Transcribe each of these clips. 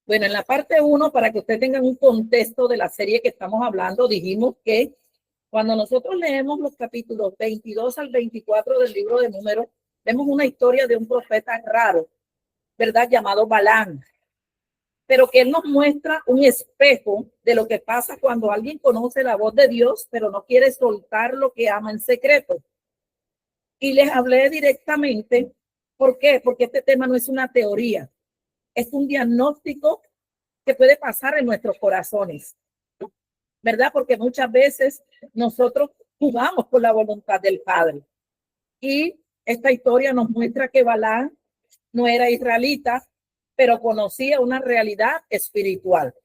Bueno, en la parte 1, para que ustedes tengan un contexto de la serie que estamos hablando, dijimos que cuando nosotros leemos los capítulos 22 al 24 del libro de Números, vemos una historia de un profeta raro, ¿verdad? Llamado Balaam, pero que él nos muestra un espejo de lo que pasa cuando alguien conoce la voz de Dios, pero no quiere soltar lo que ama en secreto. Y les hablé directamente. ¿Por qué? Porque este tema no es una teoría, es un diagnóstico que puede pasar en nuestros corazones, ¿verdad? Porque muchas veces nosotros jugamos con la voluntad del Padre. Y esta historia nos muestra que Balaam no era israelita, pero conocía una realidad espiritual.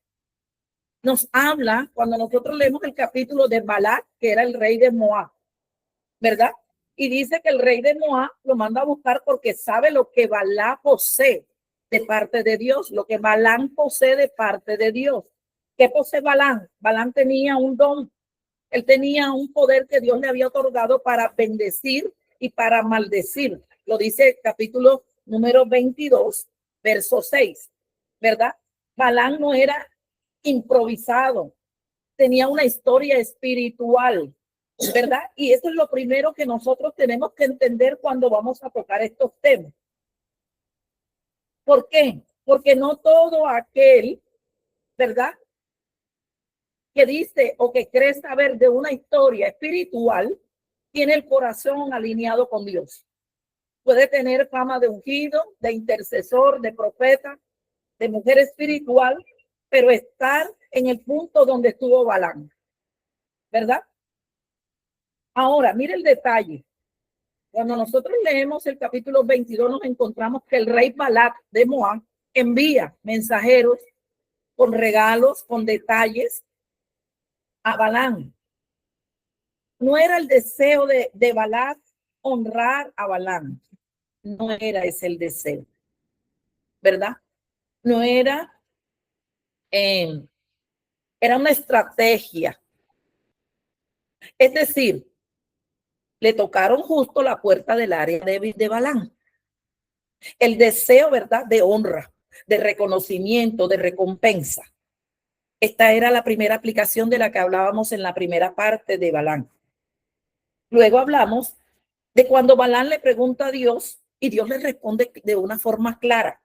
Nos habla cuando nosotros leemos el capítulo de Balac, que era el rey de Moab, ¿verdad? Y dice que el rey de Moab lo manda a buscar porque sabe lo que Balac posee de parte de Dios, lo que Balaam posee de parte de Dios. ¿Qué posee Balaam? Balaam tenía un don, él tenía un poder que Dios le había otorgado para bendecir y para maldecir. Lo dice el capítulo número 22, verso 6, ¿verdad? Balaam no era improvisado, tenía una historia espiritual, ¿verdad? Y eso es lo primero que nosotros tenemos que entender cuando vamos a tocar estos temas. ¿Por qué? Porque no todo aquel, ¿verdad?, que dice o que cree saber de una historia espiritual tiene el corazón alineado con Dios. Puede tener fama de ungido, de intercesor, de profeta, de mujer espiritual, pero estar en el punto donde estuvo Balaam, ¿verdad? Ahora, mire el detalle. Cuando nosotros leemos el capítulo 22, nos encontramos que el rey Balac de Moab envía mensajeros con regalos, con detalles a Balaam. No era el deseo de Balac honrar a Balaam. No era ese el deseo, ¿verdad? No era, era una estrategia. Es decir, le tocaron justo la puerta del área débil de Balaam. El deseo, ¿verdad?, de honra, de reconocimiento, de recompensa. Esta era la primera aplicación de la que hablábamos en la primera parte de Balaam. Luego hablamos de cuando Balaam le pregunta a Dios y Dios le responde de una forma clara.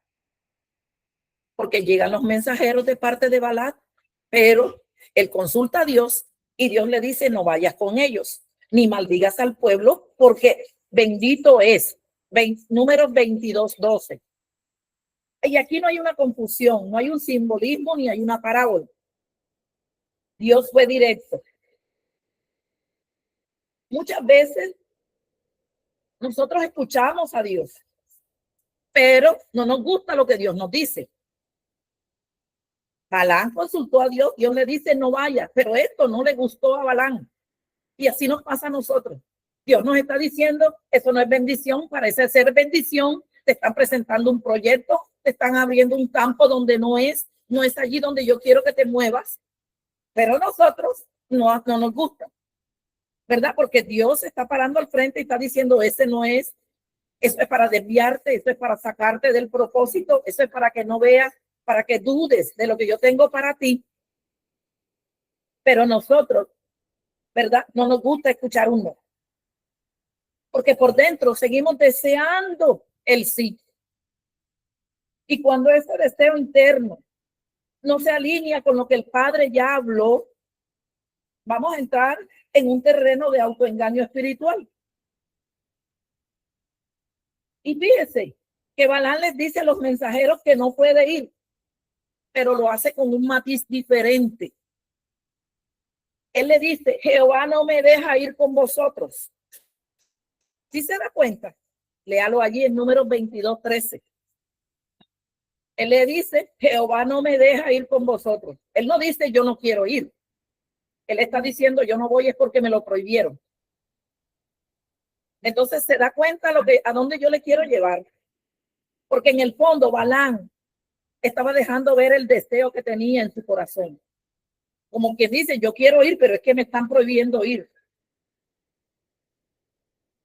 Porque llegan los mensajeros de parte de Balaam, pero él consulta a Dios y Dios le dice: no vayas con ellos, ni maldigas al pueblo, porque bendito es. Números 22, 12. Y aquí no hay una confusión, no hay un simbolismo ni hay una parábola. Dios fue directo. Muchas veces nosotros escuchamos a Dios, pero no nos gusta lo que Dios nos dice. Balaam consultó a Dios, Dios le dice: no vaya, pero esto no le gustó a Balaam. Y así nos pasa a nosotros. Dios nos está diciendo: eso no es bendición, parece ser bendición. Te están presentando un proyecto, te están abriendo un campo donde no es allí donde yo quiero que te muevas. Pero nosotros no nos gusta, ¿verdad? Porque Dios se está parando al frente y está diciendo: ese no es, eso es para desviarte, eso es para sacarte del propósito, eso es para que no veas, para que dudes de lo que yo tengo para ti. Pero nosotros, ¿verdad?, no nos gusta escuchar un no. Porque por dentro seguimos deseando el sí. Y cuando ese deseo interno no se alinea con lo que el Padre ya habló, vamos a entrar en un terreno de autoengaño espiritual. Y fíjese que Balaam les dice a los mensajeros que no puede ir, pero lo hace con un matiz diferente. Él le dice: Jehová no me deja ir con vosotros. ¿Sí se da cuenta? Léalo allí en Números 22, 13. Él le dice: Jehová no me deja ir con vosotros. Él no dice: yo no quiero ir. Él está diciendo: yo no voy es porque me lo prohibieron. Entonces se da cuenta a dónde yo le quiero llevar. Porque en el fondo Balaam estaba dejando ver el deseo que tenía en su corazón. Como quien dice: yo quiero ir, pero es que me están prohibiendo ir.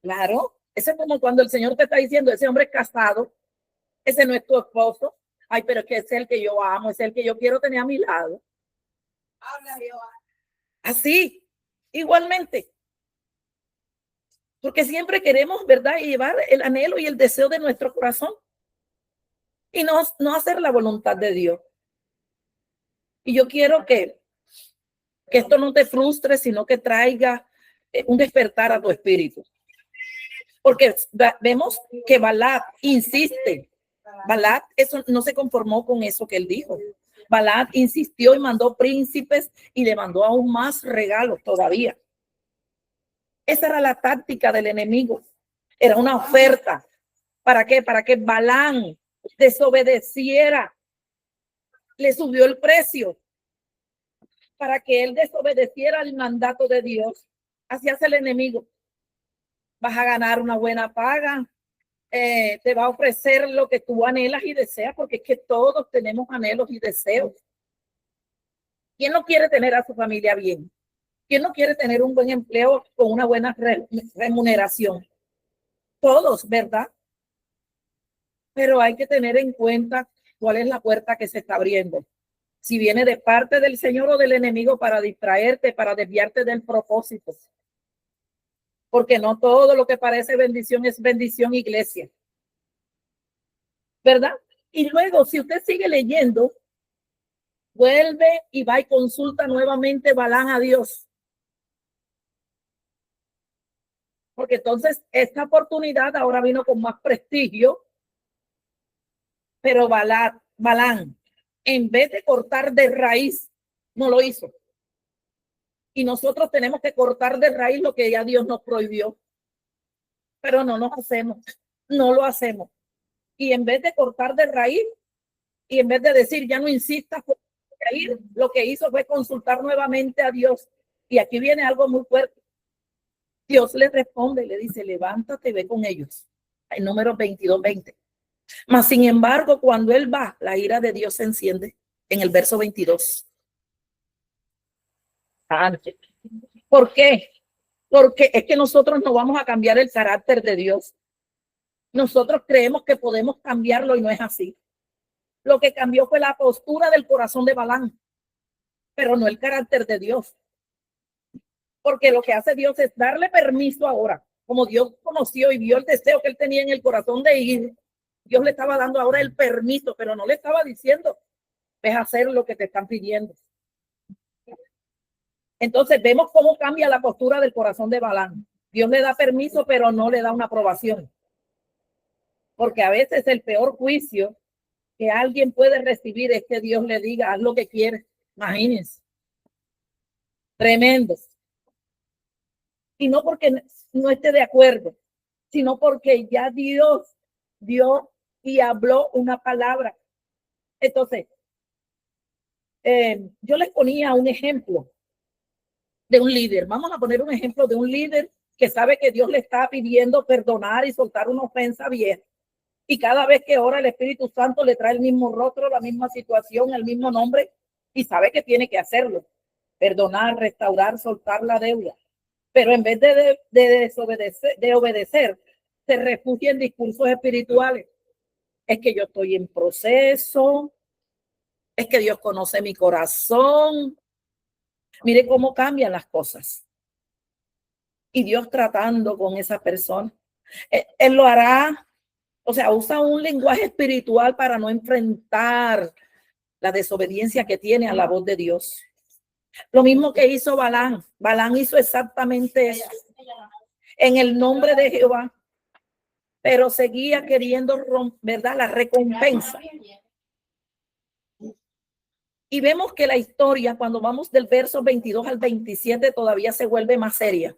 Claro, eso es como cuando el Señor te está diciendo: ese hombre es casado, ese no es tu esposo, Ay, pero es que es el que yo amo, es el que yo quiero tener a mi lado. Así, igualmente. Porque siempre queremos, ¿verdad?, llevar el anhelo y el deseo de nuestro corazón y no hacer la voluntad de Dios. Y yo quiero que esto no te frustre, sino que traiga un despertar a tu espíritu. Porque vemos que Balac insiste. Balac eso no se conformó con eso que él dijo. Balac insistió y mandó príncipes y le mandó aún más regalos todavía. Esa era la táctica del enemigo. Era una oferta. ¿Para qué? Para que Balaam desobedeciera. Le subió el precio para que él desobedeciera el mandato de Dios. Así hace el enemigo. Vas a ganar una buena paga, te va a ofrecer lo que tú anhelas y deseas, porque es que todos tenemos anhelos y deseos. ¿Quién no quiere tener a su familia bien? ¿Quién no quiere tener un buen empleo con una buena remuneración? Todos, ¿verdad? Pero hay que tener en cuenta cuál es la puerta que se está abriendo. Si viene de parte del Señor o del enemigo para distraerte, para desviarte del propósito. Porque no todo lo que parece bendición es bendición, iglesia. ¿Verdad? Y luego, si usted sigue leyendo, vuelve y va y consulta nuevamente Balaam a Dios. Porque entonces esta oportunidad ahora vino con más prestigio, pero Balaam, en vez de cortar de raíz, no lo hizo. Y nosotros tenemos que cortar de raíz lo que ya Dios nos prohibió. Pero no nos hacemos, no lo hacemos. Y en vez de cortar de raíz, y en vez de decir, ya no insistas, lo que hizo fue consultar nuevamente a Dios. Y aquí viene algo muy fuerte. Dios le responde y le dice, levántate y ve con ellos. En Números 22:20. Mas, sin embargo, cuando él va, la ira de Dios se enciende en el verso 22. ¿Por qué? Porque es que nosotros no vamos a cambiar el carácter de Dios. Nosotros creemos que podemos cambiarlo y no es así. Lo que cambió fue la postura del corazón de Balaam, pero no el carácter de Dios. Porque lo que hace Dios es darle permiso ahora. Como Dios conoció y vio el deseo que él tenía en el corazón de ir, Dios le estaba dando ahora el permiso, pero no le estaba diciendo, ves a hacer lo que te están pidiendo. Entonces vemos cómo cambia la postura del corazón de Balaam. Dios le da permiso, pero no le da una aprobación. Porque a veces el peor juicio que alguien puede recibir es que Dios le diga, haz lo que quieres. Imagínense. Tremendo. Y no porque no esté de acuerdo, sino porque ya Dios dio y habló una palabra. Entonces, yo les ponía un ejemplo de un líder. Vamos a poner un ejemplo de un líder que sabe que Dios le está pidiendo perdonar y soltar una ofensa vieja. Y cada vez que ora el Espíritu Santo le trae el mismo rostro, la misma situación, el mismo nombre, y sabe que tiene que hacerlo. Perdonar, restaurar, soltar la deuda. Pero en vez de obedecer, se refugia en discursos espirituales. Es que yo estoy en proceso, es que Dios conoce mi corazón. Mire cómo cambian las cosas. Y Dios tratando con esa persona. Él lo hará, o sea, usa un lenguaje espiritual para no enfrentar la desobediencia que tiene a la voz de Dios. Lo mismo que hizo Balaam. Balaam hizo exactamente eso. En el nombre de Jehová, pero seguía queriendo, ¿verdad?, la recompensa. Y vemos que la historia, cuando vamos del verso 22 al 27, todavía se vuelve más seria.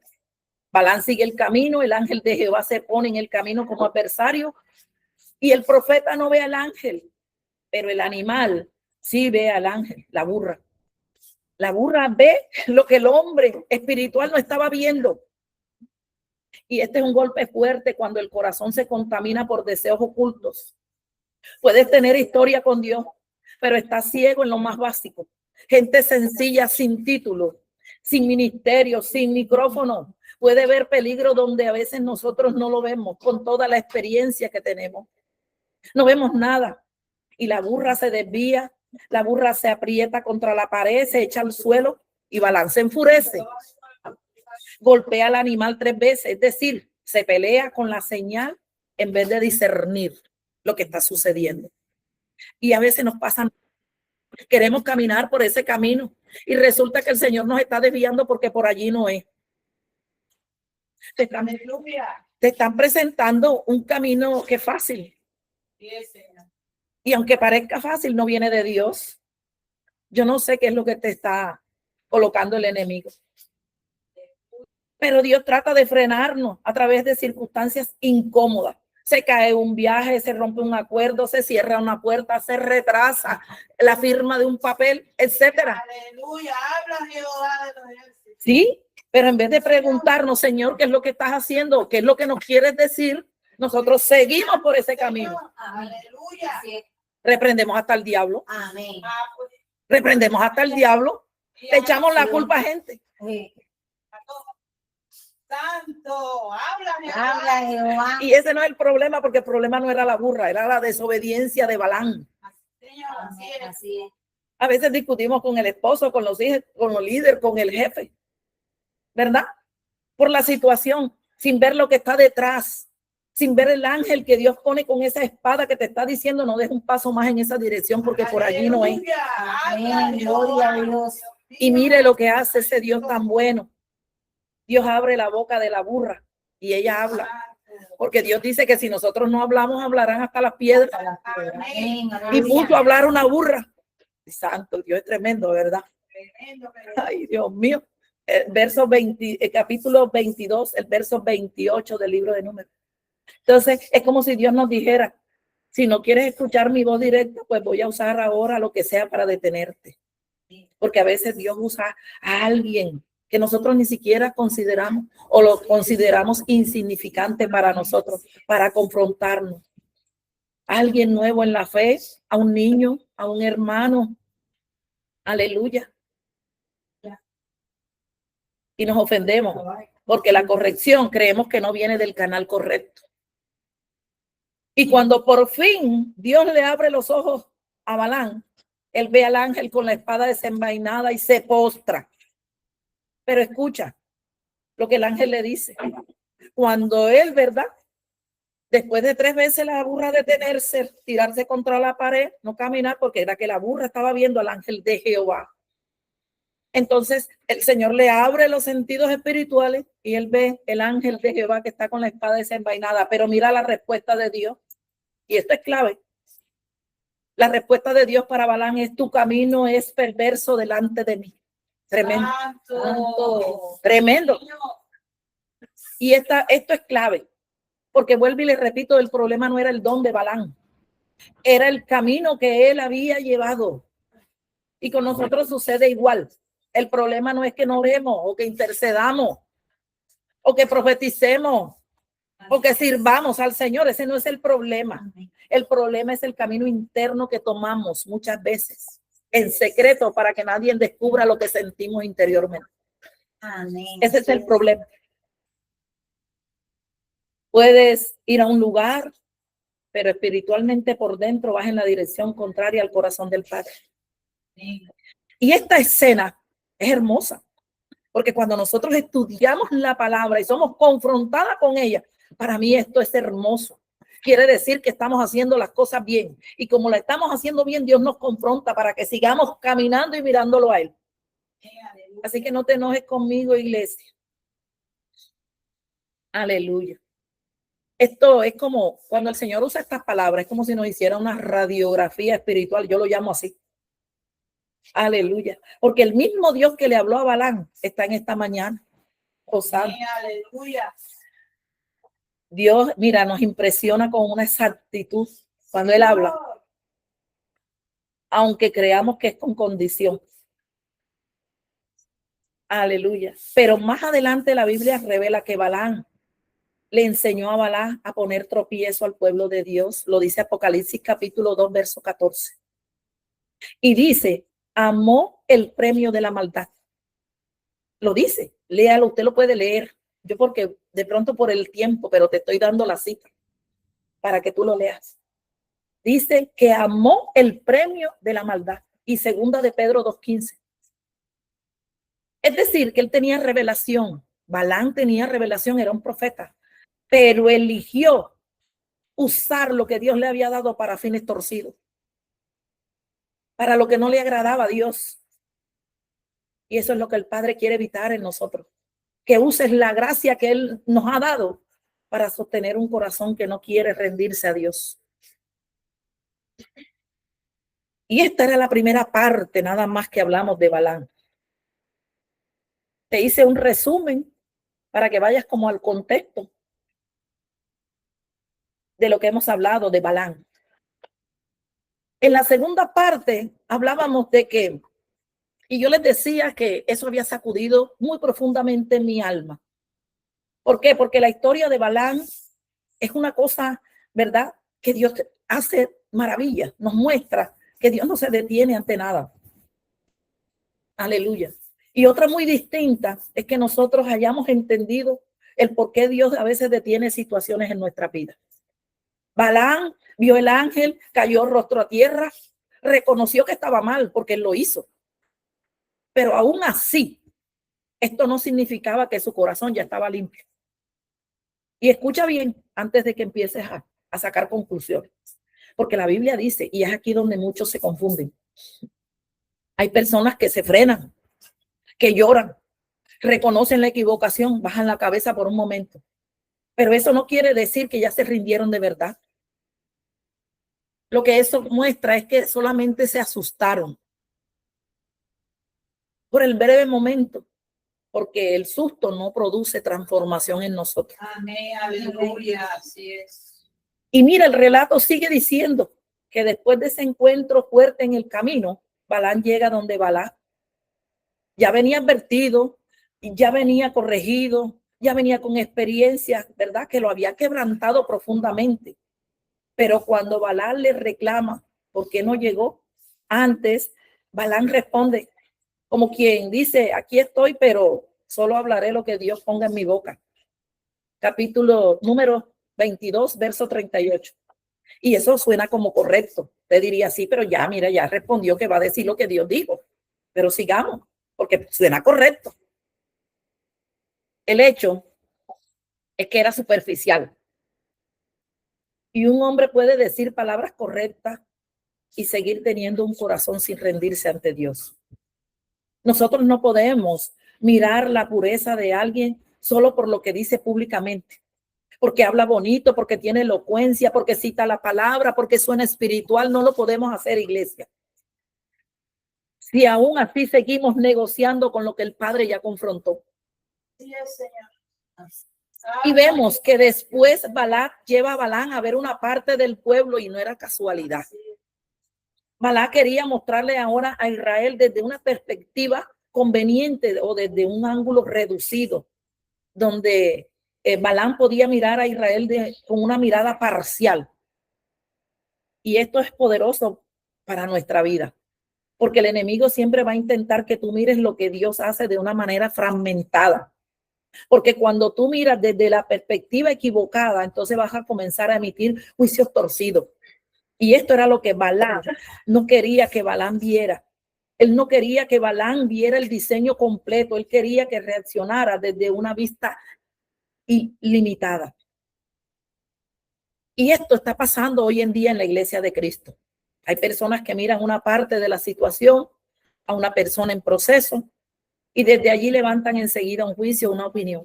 Balaam sigue el camino, el ángel de Jehová se pone en el camino como adversario y el profeta no ve al ángel, pero el animal sí ve al ángel, la burra. La burra ve lo que el hombre espiritual no estaba viendo. Y este es un golpe fuerte cuando el corazón se contamina por deseos ocultos. Puedes tener historia con Dios, pero estás ciego en lo más básico. Gente sencilla, sin título, sin ministerio, sin micrófono. Puede ver peligro donde a veces nosotros no lo vemos con toda la experiencia que tenemos. No vemos nada. y la burra se desvía, la burra se aprieta contra la pared, se echa al suelo y Balaam se enfurece. Golpea al animal 3 veces, es decir, se pelea con la señal en vez de discernir lo que está sucediendo. Y a veces nos pasan, queremos caminar por ese camino y resulta que el Señor nos está desviando porque por allí no es. Te están presentando un camino que es fácil. Y aunque parezca fácil, no viene de Dios. Yo no sé qué es lo que te está colocando el enemigo. Pero Dios trata de frenarnos a través de circunstancias incómodas. Se cae un viaje, se rompe un acuerdo, se cierra una puerta, se retrasa la firma de un papel, etcétera. Aleluya, habla Jehová de los ejércitos. Sí, pero en vez de preguntarnos, Señor, ¿qué es lo que estás haciendo? ¿Qué es lo que nos quieres decir? Nosotros seguimos por ese camino. Aleluya. Reprendemos hasta el diablo. Amén. Reprendemos hasta el diablo. Le echamos la culpa a gente. Santo, habla Jehová. Y ese no es el problema, porque el problema no era la burra, era la desobediencia de Balaam. Señor, Así es. A veces discutimos con el esposo, con los hijos, con el líder, con el jefe, ¿verdad? Por la situación, sin ver lo que está detrás, sin ver el ángel que Dios pone con esa espada que te está diciendo, no des un paso más en esa dirección porque por allí no es. Amén. Gloria a Dios. Y mire lo que hace ese Dios tan bueno. Dios abre la boca de la burra y ella habla. Porque Dios dice que si nosotros no hablamos, hablarán hasta las piedras. Amén. Y puso a hablar una burra. Santo, Dios es tremendo, ¿verdad? Ay, Dios mío. El capítulo 22, el verso 28 del libro de Números. Entonces, es como si Dios nos dijera, si no quieres escuchar mi voz directa, pues voy a usar ahora lo que sea para detenerte. Porque a veces Dios usa a alguien que nosotros ni siquiera consideramos o lo consideramos insignificante para nosotros, para confrontarnos. A alguien nuevo en la fe, a un niño, a un hermano. Aleluya. Y nos ofendemos porque la corrección creemos que no viene del canal correcto. Y cuando por fin Dios le abre los ojos a Balaam, él ve al ángel con la espada desenvainada y se postra. Pero escucha lo que el ángel le dice. Cuando él, ¿verdad? Después de 3 veces la burra detenerse, tirarse contra la pared, no caminar, porque era que la burra estaba viendo al ángel de Jehová. Entonces el Señor le abre los sentidos espirituales y él ve el ángel de Jehová que está con la espada desenvainada. Pero mira la respuesta de Dios. Y esto es clave. La respuesta de Dios para Balaam es: tu camino es perverso delante de mí. Tremendo. Santo. Tremendo. Y esto es clave. Porque vuelvo y le repito, el problema no era el don de Balaam. Era el camino que él había llevado. Y con nosotros sucede igual. El problema no es que no oremos o que intercedamos o que profeticemos o que sirvamos al Señor. Ese no es el problema. El problema es el camino interno que tomamos muchas veces en secreto para que nadie descubra lo que sentimos interiormente. Amén. Ese es el problema. Puedes ir a un lugar, pero espiritualmente por dentro vas en la dirección contraria al corazón del Padre. Y esta escena es hermosa, porque cuando nosotros estudiamos la palabra y somos confrontadas con ella, para mí esto es hermoso. Quiere decir que estamos haciendo las cosas bien. Y como la estamos haciendo bien, Dios nos confronta para que sigamos caminando y mirándolo a Él. Así que no te enojes conmigo, iglesia. Aleluya. Esto es como cuando el Señor usa estas palabras, es como si nos hiciera una radiografía espiritual. Yo lo llamo así. Aleluya. Porque el mismo Dios que le habló a Balaam está en esta mañana. Aleluya. Dios, mira, nos impresiona con una exactitud cuando Él habla, aunque creamos que es con condición. Aleluya. Pero más adelante la Biblia revela que Balaam le enseñó a Balaam a poner tropiezo al pueblo de Dios. Lo dice Apocalipsis capítulo 2, verso 14. Y dice, amó el premio de la maldad. Lo dice, léalo, usted lo puede leer. Yo porque de pronto por el tiempo, pero te estoy dando la cita para que tú lo leas. dice que amó el premio de la maldad. Y segunda de Pedro 2:15. Es decir, que él tenía revelación. Balaam tenía revelación, era un profeta, pero eligió usar lo que Dios le había dado para fines torcidos, para lo que no le agradaba a Dios. Y eso es lo que el Padre quiere evitar en nosotros, que uses la gracia que Él nos ha dado para sostener un corazón que no quiere rendirse a Dios. Y esta era la primera parte, nada más que hablamos de Balaam. Te hice un resumen para que vayas como al contexto de lo que hemos hablado de Balaam. En la segunda parte hablábamos de que, y yo les decía que eso había sacudido muy profundamente mi alma. ¿Por qué? Porque la historia de Balaam es una cosa, ¿verdad? Que Dios hace maravillas, nos muestra que Dios no se detiene ante nada. Aleluya. Y otra muy distinta es que nosotros hayamos entendido el por qué Dios a veces detiene situaciones en nuestra vida. Balaam vio el ángel, cayó rostro a tierra, reconoció que estaba mal porque él lo hizo. Pero aún así, esto no significaba que su corazón ya estaba limpio. Y escucha bien antes de que empieces a sacar conclusiones. Porque la Biblia dice, y es aquí donde muchos se confunden, hay personas que se frenan, que lloran, reconocen la equivocación, bajan la cabeza por un momento. Pero eso no quiere decir que ya se rindieron de verdad. Lo que eso muestra es que solamente se asustaron por el breve momento, porque el susto no produce transformación en nosotros. Amén, aleluya, así es. Y mira, el relato sigue diciendo que después de ese encuentro fuerte en el camino, Balaam llega donde Balac. Ya venía advertido, ya venía corregido, ya venía con experiencia, ¿verdad? Que lo había quebrantado profundamente. Pero cuando Balac le reclama por qué no llegó antes, Balaam responde como quien dice, aquí estoy, pero solo hablaré lo que Dios ponga en mi boca. Capítulo número 22, verso 38. Y eso suena como correcto. Te diría, sí, pero ya, mira, ya respondió que va a decir lo que Dios dijo. Pero sigamos, porque suena correcto. El hecho es que era superficial. Y un hombre puede decir palabras correctas y seguir teniendo un corazón sin rendirse ante Dios. Nosotros no podemos mirar la pureza de alguien solo por lo que dice públicamente, porque habla bonito, porque tiene elocuencia, porque cita la palabra, porque suena espiritual. No lo podemos hacer, iglesia. Si aún así seguimos negociando con lo que el Padre ya confrontó. Sí, Señor. Y vemos que después Balac lleva a Balaam a ver una parte del pueblo y no era casualidad. Balac quería mostrarle ahora a Israel desde una perspectiva conveniente o desde un ángulo reducido, donde Balaam podía mirar a Israel con una mirada parcial. Y esto es poderoso para nuestra vida, porque el enemigo siempre va a intentar que tú mires lo que Dios hace de una manera fragmentada. Porque cuando tú miras desde la perspectiva equivocada, entonces vas a comenzar a emitir juicios torcidos. Y esto era lo que Balaam no quería que Balaam viera. Él no quería que Balaam viera el diseño completo. Él quería que reaccionara desde una vista ilimitada. Y esto está pasando hoy en día en la iglesia de Cristo. Hay personas que miran una parte de la situación, a una persona en proceso, y desde allí levantan enseguida un juicio, una opinión.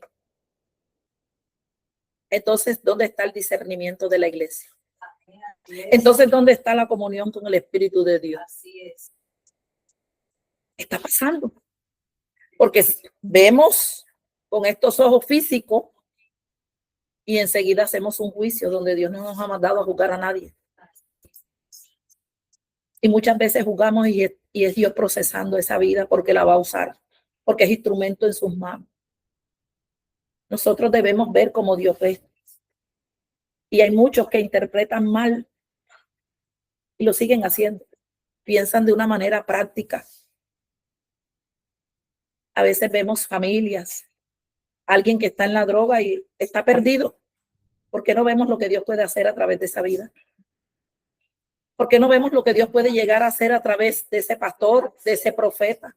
Entonces, ¿dónde está el discernimiento de la iglesia? Entonces, ¿dónde está la comunión con el Espíritu de Dios? Así es. Está pasando. Porque vemos con estos ojos físicos y enseguida hacemos un juicio donde Dios no nos ha mandado a juzgar a nadie. Y muchas veces juzgamos y es Dios procesando esa vida porque la va a usar, porque es instrumento en sus manos. Nosotros debemos ver como Dios ve. Y hay muchos que interpretan mal y lo siguen haciendo. Piensan de una manera práctica. A veces vemos familias, alguien que está en la droga y está perdido. ¿Por qué no vemos lo que Dios puede hacer a través de esa vida? ¿Por qué no vemos lo que Dios puede llegar a hacer a través de ese pastor, de ese profeta?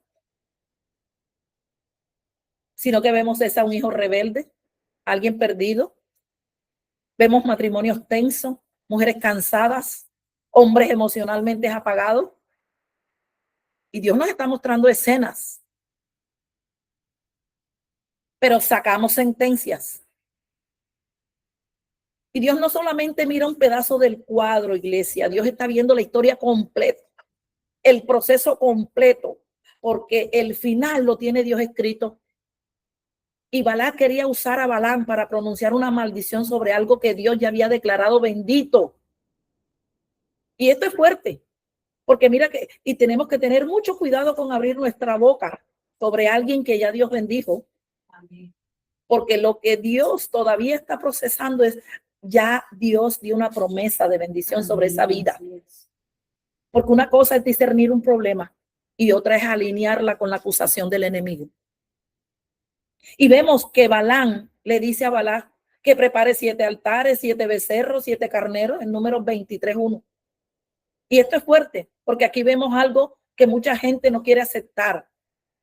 Sino que vemos a un hijo rebelde, alguien perdido. Vemos matrimonios tensos, mujeres cansadas, hombres emocionalmente apagados. Y Dios nos está mostrando escenas. Pero sacamos sentencias. Y Dios no solamente mira un pedazo del cuadro, iglesia. Dios está viendo la historia completa, el proceso completo, porque el final lo tiene Dios escrito. Y Balac quería usar a Balaam para pronunciar una maldición sobre algo que Dios ya había declarado bendito. Y esto es fuerte, porque mira que, y tenemos que tener mucho cuidado con abrir nuestra boca sobre alguien que ya Dios bendijo. Amén. Porque lo que Dios todavía está procesando es, ya Dios dio una promesa de bendición sobre esa vida. Porque una cosa es discernir un problema y otra es alinearla con la acusación del enemigo. Y vemos que Balaam le dice a Balac que prepare 7 altares, 7 becerros, 7 carneros, en Números 23:1. Y esto es fuerte, porque aquí vemos algo que mucha gente no quiere aceptar.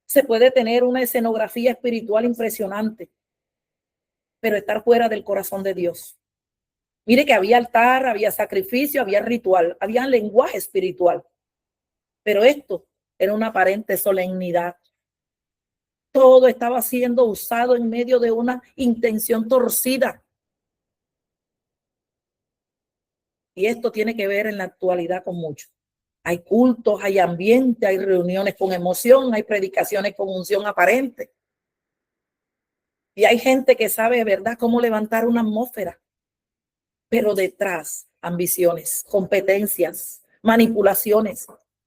Se puede tener una escenografía espiritual impresionante, pero estar fuera del corazón de Dios. Mire que había altar, había sacrificio, había ritual, había lenguaje espiritual, pero esto era una aparente solemnidad. Todo estaba siendo usado en medio de una intención torcida. Y esto tiene que ver en la actualidad con mucho. Hay cultos, hay ambiente, hay reuniones con emoción, hay predicaciones con unción aparente. Y hay gente que sabe de verdad cómo levantar una atmósfera. Pero detrás, ambiciones, competencias, manipulaciones,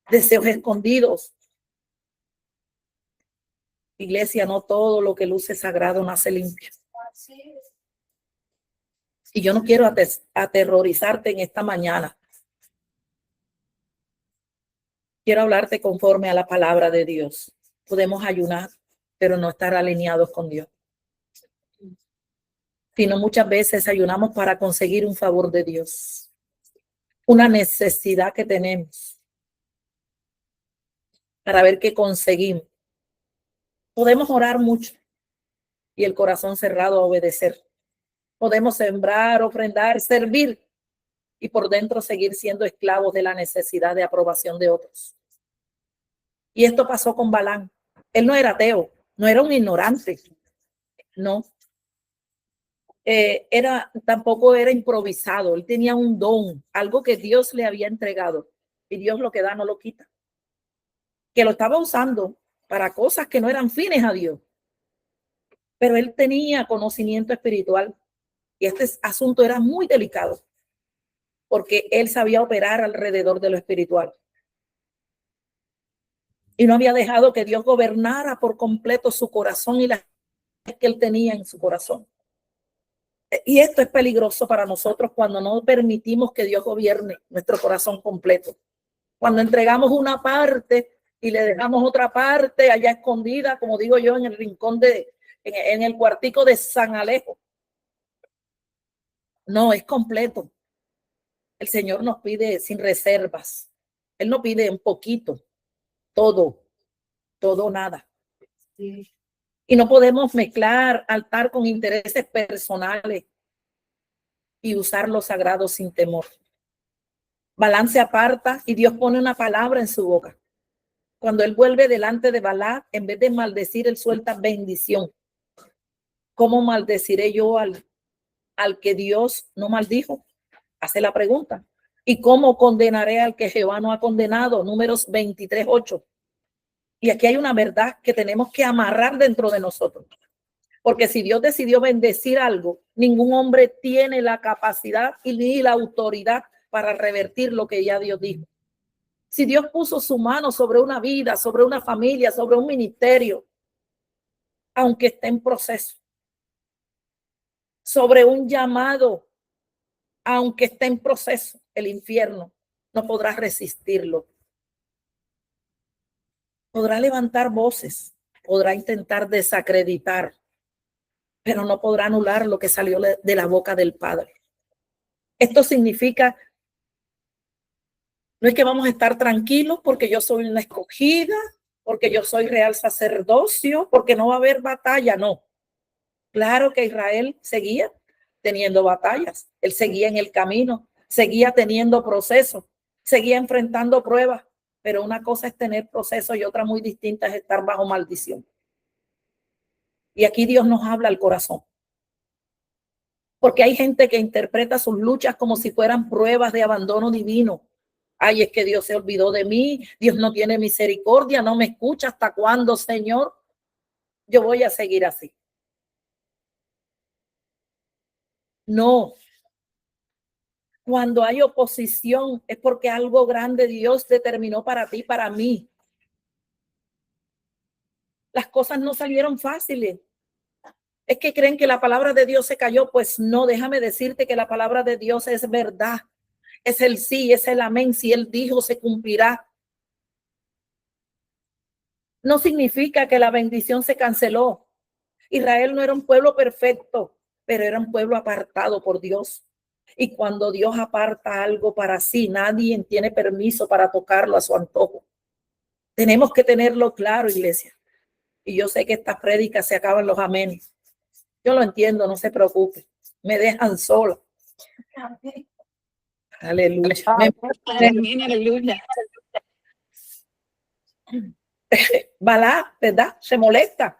deseos escondidos. Iglesia, no todo lo que luce sagrado nace limpio. Y yo no quiero aterrorizarte en esta mañana. Quiero hablarte conforme a la palabra de Dios. Podemos ayunar, pero no estar alineados con Dios. Sino muchas veces ayunamos para conseguir un favor de Dios, una necesidad que tenemos, para ver qué conseguimos. Podemos orar mucho y el corazón cerrado a obedecer. Podemos sembrar, ofrendar, servir y por dentro seguir siendo esclavos de la necesidad de aprobación de otros. Y esto pasó con Balaam. Él no era ateo, no era un ignorante, no. Tampoco era improvisado. Él tenía un don, algo que Dios le había entregado. Y Dios lo que da no lo quita. Que lo estaba usando para cosas que no eran fines a Dios. Pero él tenía conocimiento espiritual. Y este asunto era muy delicado. Porque él sabía operar alrededor de lo espiritual. Y no había dejado que Dios gobernara por completo su corazón y las que él tenía en su corazón. Y esto es peligroso para nosotros cuando no permitimos que Dios gobierne nuestro corazón completo. Cuando entregamos una parte y le dejamos otra parte allá escondida, como digo yo, en el rincón en el cuartico de San Alejo. No, es completo. El Señor nos pide sin reservas. Él no pide un poquito, todo, nada. Sí. Y no podemos mezclar altar con intereses personales y usar lo sagrado sin temor. Balaam se aparta y Dios pone una palabra en su boca. Cuando él vuelve delante de Balaam, en vez de maldecir, él suelta bendición. ¿Cómo maldeciré yo al que Dios no maldijo? Hace la pregunta. ¿Y cómo condenaré al que Jehová no ha condenado? Números 23:8. Y aquí hay una verdad que tenemos que amarrar dentro de nosotros. Porque si Dios decidió bendecir algo, ningún hombre tiene la capacidad y ni la autoridad para revertir lo que ya Dios dijo. Si Dios puso su mano sobre una vida, sobre una familia, sobre un ministerio, aunque esté en proceso, sobre un llamado, aunque esté en proceso, el infierno no podrá resistirlo. Podrá levantar voces, podrá intentar desacreditar, pero no podrá anular lo que salió de la boca del Padre. Esto significa No es que vamos a estar tranquilos porque yo soy una escogida, porque yo soy real sacerdocio, porque no va a haber batalla, no. Claro que Israel seguía teniendo batallas, él seguía en el camino, seguía teniendo procesos, seguía enfrentando pruebas, pero una cosa es tener procesos y otra muy distinta es estar bajo maldición. Y aquí Dios nos habla al corazón. Porque hay gente que interpreta sus luchas como si fueran pruebas de abandono divino. Ay, es que Dios se olvidó de mí, Dios no tiene misericordia, no me escucha. ¿Hasta cuándo, Señor? Yo voy a seguir así. No. Cuando hay oposición es porque algo grande Dios determinó para ti, para mí. Las cosas no salieron fáciles. Es que creen que la palabra de Dios se cayó. Pues no, déjame decirte que la palabra de Dios es verdad. Es el sí, es el amén. Si Él dijo, se cumplirá. No significa que la bendición se canceló. Israel no era un pueblo perfecto, pero era un pueblo apartado por Dios. Y cuando Dios aparta algo para sí, nadie tiene permiso para tocarlo a su antojo. Tenemos que tenerlo claro, iglesia. Y yo sé que estas prédicas se acaban los amenes. Yo lo entiendo, no se preocupe. Me dejan sola. Aleluya. Aleluya. Balá, ¿verdad? Se molesta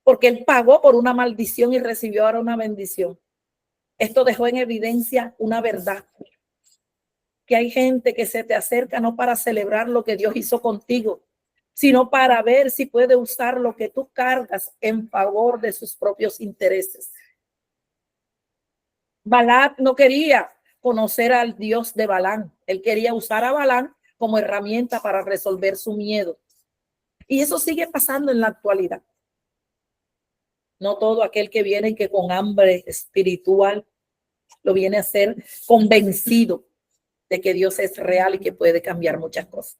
porque él pagó por una maldición y recibió ahora una bendición. Esto dejó en evidencia una verdad, que hay gente que se te acerca no para celebrar lo que Dios hizo contigo, sino para ver si puede usar lo que tú cargas en favor de sus propios intereses. Balac no quería conocer al Dios de Balán. Él quería usar a Balán como herramienta para resolver su miedo. Y eso sigue pasando en la actualidad. No todo aquel que viene y que con hambre espiritual lo viene a ser convencido de que Dios es real y que puede cambiar muchas cosas.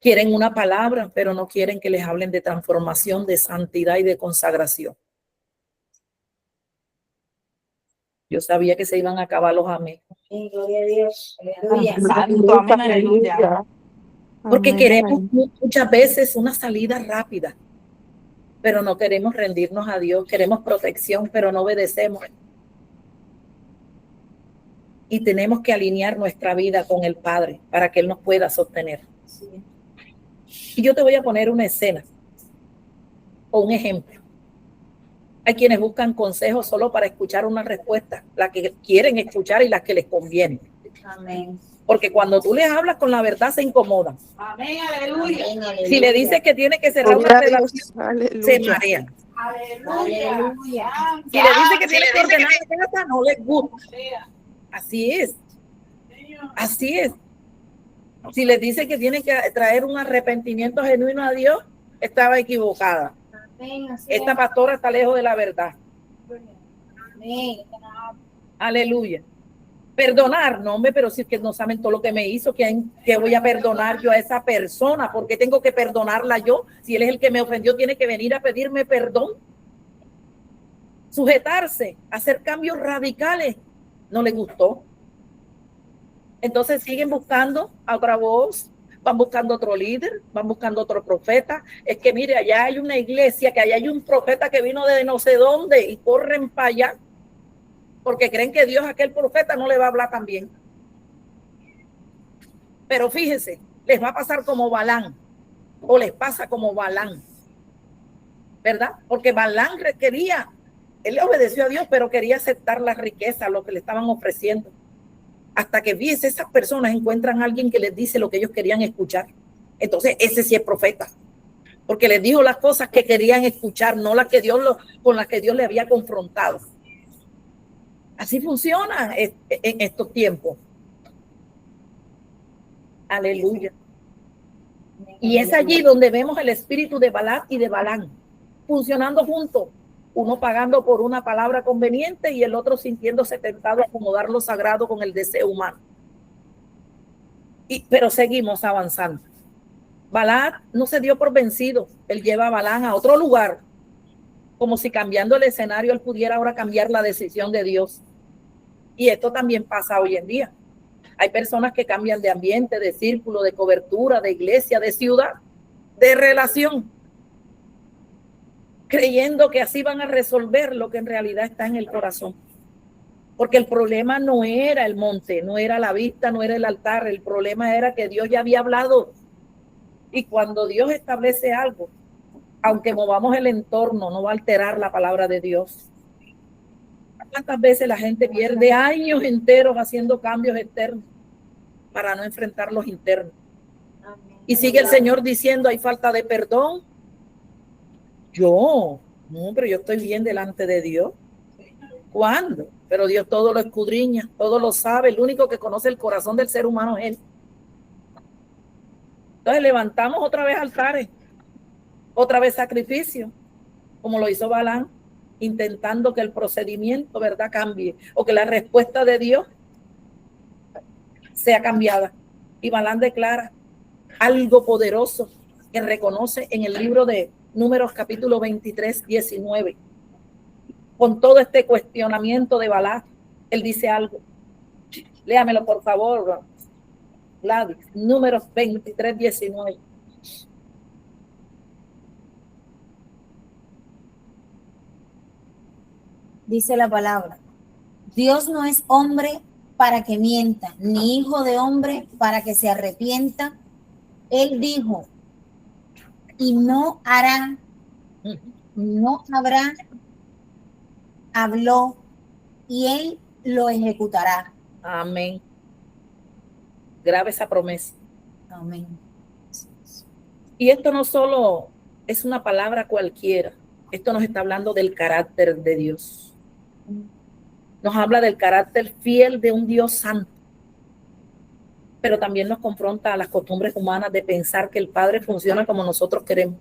Quieren una palabra, pero no quieren que les hablen de transformación, de santidad y de consagración. Yo sabía que se iban a acabar los amén. Gloria a Dios. Aleluya. Santo, amén, aleluya. Porque queremos muchas veces una salida rápida, pero no queremos rendirnos a Dios. Queremos protección, pero no obedecemos. Y tenemos que alinear nuestra vida con el Padre para que Él nos pueda sostener. Y yo te voy a poner una escena o un ejemplo. Hay quienes buscan consejos solo para escuchar una respuesta, las que quieren escuchar y las que les conviene. Amén. Porque cuando tú les hablas con la verdad se incomodan. Amén, aleluya. Amén, aleluya. Si le dices que tiene que cerrar una relación, se marean. Aleluya. Aleluya. Si le dices que tiene que ordenar la casa, no les gusta. Así es. Así es. Si les dice que tiene que traer un arrepentimiento genuino a Dios, estaba equivocada. Amén. Esta pastora está lejos de la verdad. Amén. Aleluya. Perdonar, no, hombre, pero si es que no saben todo lo que me hizo, que voy a perdonar yo a esa persona, ¿por qué tengo que perdonarla yo? Si él es el que me ofendió, tiene que venir a pedirme perdón. Sujetarse, hacer cambios radicales, no le gustó. Entonces siguen buscando a otra voz, van buscando otro líder, van buscando otro profeta. Es que mire, allá hay una iglesia, que allá hay un profeta que vino de no sé dónde y corren para allá porque creen que Dios a aquel profeta no le va a hablar tan bien. Pero fíjense, les va a pasar como Balán, o les pasa como Balán, ¿verdad? Porque Balán quería, él le obedeció a Dios, pero quería aceptar la riqueza, lo que le estaban ofreciendo. Hasta que fíjense, esas personas encuentran a alguien que les dice lo que ellos querían escuchar. Entonces, ese sí es profeta, porque les dijo las cosas que querían escuchar, no las que con las que Dios le había confrontado. Así funciona en estos tiempos. Aleluya. Y es allí donde vemos el espíritu de Balac y de Balán funcionando juntos, uno pagando por una palabra conveniente y el otro sintiéndose tentado a acomodar lo sagrado con el deseo humano. Pero seguimos avanzando. Balac no se dio por vencido, él lleva a Balán a otro lugar, como si cambiando el escenario él pudiera ahora cambiar la decisión de Dios. Y esto también pasa hoy en día. Hay personas que cambian de ambiente, de círculo, de cobertura, de iglesia, de ciudad, de relación, creyendo que así van a resolver lo que en realidad está en el corazón. Porque el problema no era el monte, no era la vista, no era el altar. El problema era que Dios ya había hablado. Y cuando Dios establece algo, aunque movamos el entorno, no va a alterar la palabra de Dios. ¿Cuántas veces la gente pierde años enteros haciendo cambios externos para no enfrentar los internos? Y sigue el Señor diciendo, hay falta de perdón. No, pero yo estoy bien delante de Dios. ¿Cuándo? Pero Dios todo lo escudriña, todo lo sabe. El único que conoce el corazón del ser humano es Él. Entonces levantamos otra vez altares, otra vez sacrificio, como lo hizo Balán, intentando que el procedimiento, ¿verdad?, cambie, o que la respuesta de Dios sea cambiada. Y Balán declara algo poderoso que reconoce en el libro de Números capítulo 23, 19. Con todo este cuestionamiento de Balán, él dice algo. Léamelo, por favor, Gladys. Números 23, 19. Dice la palabra: Dios no es hombre para que mienta, ni hijo de hombre para que se arrepienta. Él dijo, y no hará, no habrá, habló, y él lo ejecutará. Amén. Grave esa promesa. Amén. Y esto no solo es una palabra cualquiera, esto nos está hablando del carácter de Dios. Nos habla del carácter fiel de un Dios santo, pero también nos confronta a las costumbres humanas de pensar que el Padre funciona como nosotros queremos.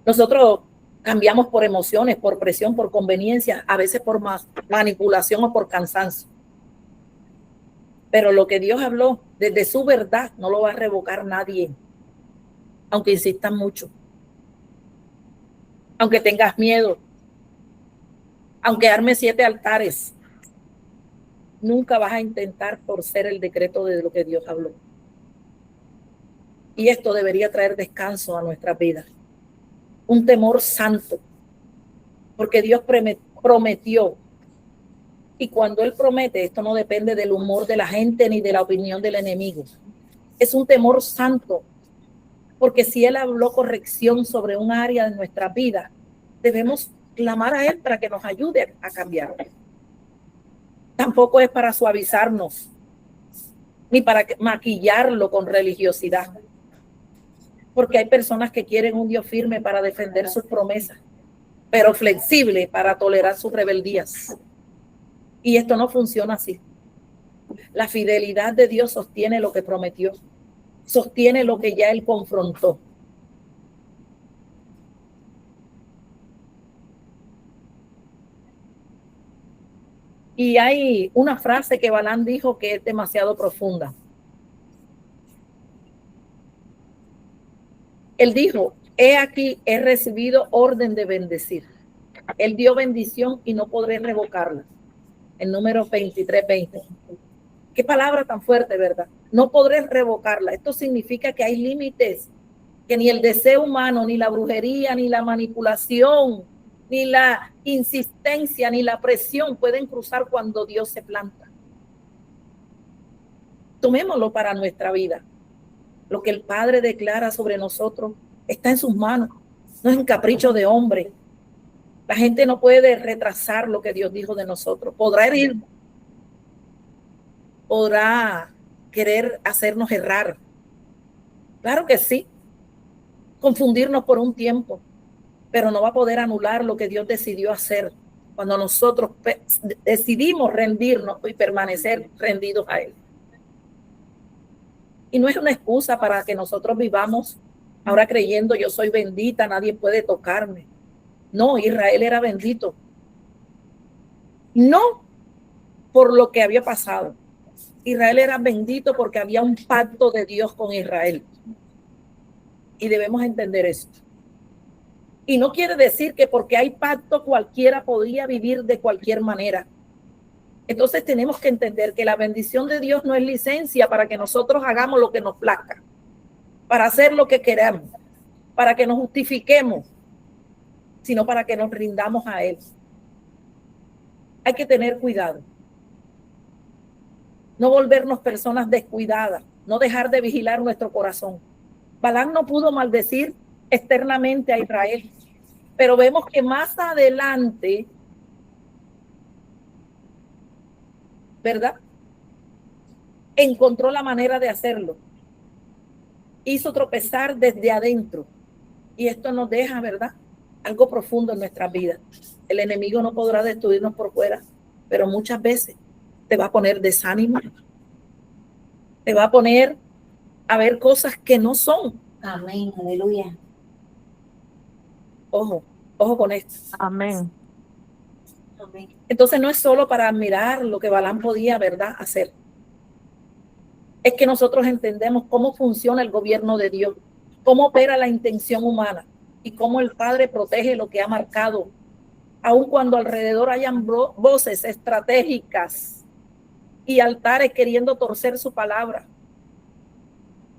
Nosotros cambiamos por emociones, por presión, por conveniencia, a veces por manipulación o por cansancio. Pero lo que Dios habló desde su verdad no lo va a revocar nadie, aunque insistan mucho, aunque tengas miedo, aunque armes 7 altares, nunca vas a intentar torcer el decreto de lo que Dios habló. Y esto debería traer descanso a nuestras vidas, un temor santo, porque Dios prometió. Y cuando Él promete, esto no depende del humor de la gente ni de la opinión del enemigo. Es un temor santo, porque si Él habló corrección sobre un área de nuestra vida, debemos clamar a Él para que nos ayude a cambiar. Tampoco es para suavizarnos, ni para maquillarlo con religiosidad, porque hay personas que quieren un Dios firme para defender sus promesas, pero flexible para tolerar sus rebeldías. Y esto no funciona así. La fidelidad de Dios sostiene lo que prometió, sostiene lo que ya Él confrontó. Y hay una frase que Balán dijo que es demasiado profunda. Él dijo, he aquí, he recibido orden de bendecir. Él dio bendición y no podré revocarla. En Números 23, 20. Qué palabra tan fuerte, ¿verdad? No podré revocarla. Esto significa que hay límites que ni el deseo humano, ni la brujería, ni la manipulación, ni la insistencia, ni la presión pueden cruzar cuando Dios se planta. Tomémoslo para nuestra vida. Lo que el Padre declara sobre nosotros está en sus manos. No es un capricho de hombre. La gente no puede retrasar lo que Dios dijo de nosotros. Podrá herir, podrá querer hacernos errar. Claro que sí. Confundirnos por un tiempo, pero no va a poder anular lo que Dios decidió hacer cuando nosotros decidimos rendirnos y permanecer rendidos a Él. Y no es una excusa para que nosotros vivamos ahora creyendo yo soy bendita, nadie puede tocarme. No, Israel era bendito. No por lo que había pasado. Israel era bendito porque había un pacto de Dios con Israel. Y debemos entender esto. Y no quiere decir que porque hay pacto cualquiera podría vivir de cualquier manera. Entonces tenemos que entender que la bendición de Dios no es licencia para que nosotros hagamos lo que nos plazca, para hacer lo que queramos, para que nos justifiquemos, sino para que nos rindamos a Él. Hay que tener cuidado. No volvernos personas descuidadas, no dejar de vigilar nuestro corazón. Balaam no pudo maldecir externamente a Israel, pero vemos que más adelante, ¿verdad?, encontró la manera de hacerlo. Hizo tropezar desde adentro. Y esto nos deja, ¿verdad?, algo profundo en nuestras vidas. El enemigo no podrá destruirnos por fuera, pero muchas veces te va a poner desánimo, te va a poner a ver cosas que no son. Amén, aleluya. Ojo con esto. Amén. Amén. Entonces no es solo para admirar lo que Balaam podía, ¿verdad?, hacer. Es que nosotros entendemos cómo funciona el gobierno de Dios, cómo opera la intención humana y cómo el Padre protege lo que ha marcado, aun cuando alrededor hayan voces estratégicas y altares queriendo torcer su palabra.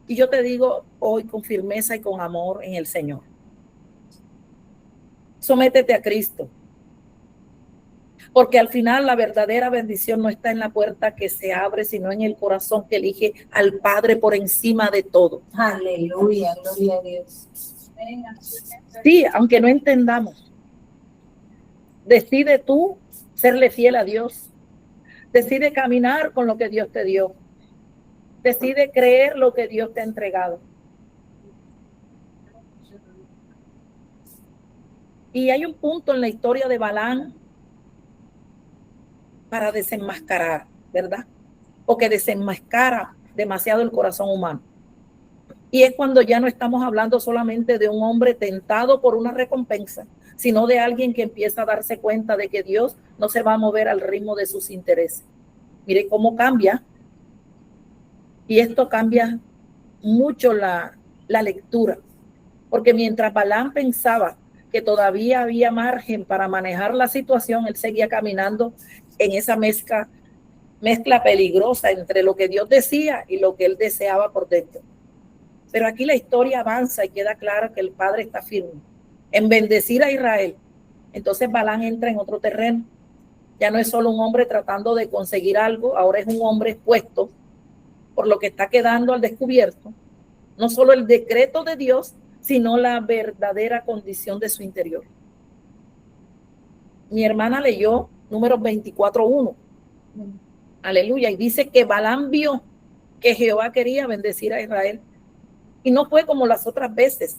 Y yo te digo hoy con firmeza y con amor en el Señor: sométete a Cristo, porque al final la verdadera bendición no está en la puerta que se abre, sino en el corazón que elige al Padre por encima de todo. Aleluya, gloria a Dios. Sí, aunque no entendamos, decide tú serle fiel a Dios. Decide caminar con lo que Dios te dio. Decide creer lo que Dios te ha entregado. Y hay un punto en la historia de Balaam para desenmascarar, ¿verdad?, o que desenmascara demasiado el corazón humano. Y es cuando ya no estamos hablando solamente de un hombre tentado por una recompensa, sino de alguien que empieza a darse cuenta de que Dios no se va a mover al ritmo de sus intereses. Mire cómo cambia. Y esto cambia mucho la lectura. Porque mientras Balaam pensaba que todavía había margen para manejar la situación, él seguía caminando en esa mezcla peligrosa entre lo que Dios decía y lo que él deseaba por dentro. Pero aquí la historia avanza y queda claro que el Padre está firme en bendecir a Israel. Entonces Balaam entra en otro terreno. Ya no es solo un hombre tratando de conseguir algo, ahora es un hombre expuesto por lo que está quedando al descubierto, no solo el decreto de Dios, sino la verdadera condición de su interior. Mi hermana leyó Números 24:1. Aleluya. Y dice que Balaam vio que Jehová quería bendecir a Israel. Y no fue como las otras veces,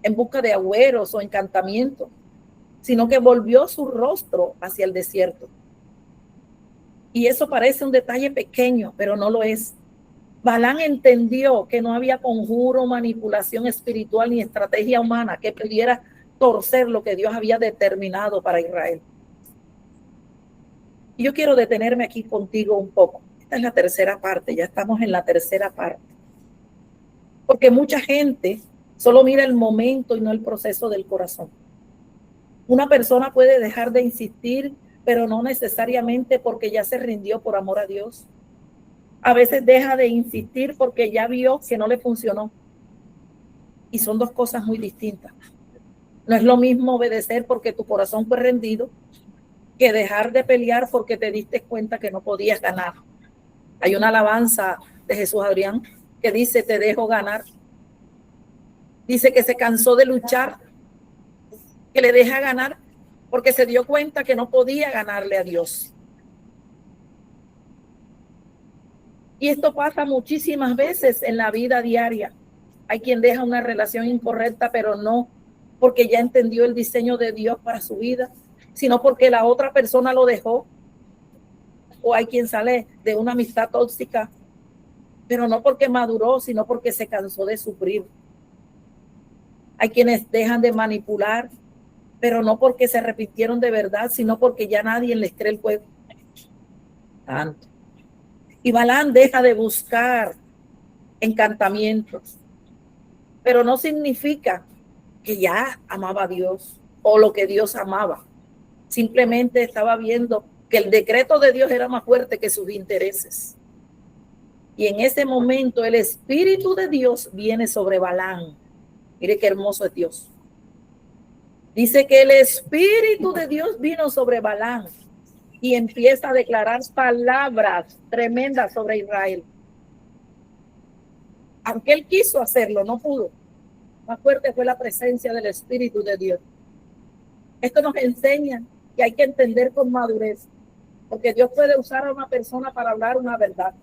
en busca de agüeros o encantamientos, sino que volvió su rostro hacia el desierto. Y eso parece un detalle pequeño, pero no lo es. Balaam entendió que no había conjuro, manipulación espiritual ni estrategia humana que pudiera torcer lo que Dios había determinado para Israel. Y yo quiero detenerme aquí contigo un poco. Esta es la tercera parte, ya estamos en la tercera parte. Porque mucha gente solo mira el momento y no el proceso del corazón. Una persona puede dejar de insistir, pero no necesariamente porque ya se rindió por amor a Dios. A veces deja de insistir porque ya vio que no le funcionó. Y son dos cosas muy distintas. No es lo mismo obedecer porque tu corazón fue rendido que dejar de pelear porque te diste cuenta que no podías ganar. Hay una alabanza de Jesús Adrián que dice: te dejo ganar. Dice que se cansó de luchar, que le deja ganar porque se dio cuenta que no podía ganarle a Dios. Y esto pasa muchísimas veces en la vida diaria. Hay quien deja una relación incorrecta, pero no porque ya entendió el diseño de Dios para su vida, sino porque la otra persona lo dejó. O hay quien sale de una amistad tóxica, pero no porque maduró, sino porque se cansó de sufrir. Hay quienes dejan de manipular, pero no porque se arrepintieron de verdad, sino porque ya nadie les cree el juego. Tanto. Y Balaam deja de buscar encantamientos, pero no significa que ya amaba a Dios o lo que Dios amaba. Simplemente estaba viendo que el decreto de Dios era más fuerte que sus intereses. Y en ese momento el Espíritu de Dios viene sobre Balaam. Mire qué hermoso es Dios. Dice que el Espíritu de Dios vino sobre Balaam y empieza a declarar palabras tremendas sobre Israel. Aunque él quiso hacerlo, no pudo. Más fuerte fue la presencia del Espíritu de Dios. Esto nos enseña que hay que entender con madurez, porque Dios puede usar a una persona para hablar una verdad,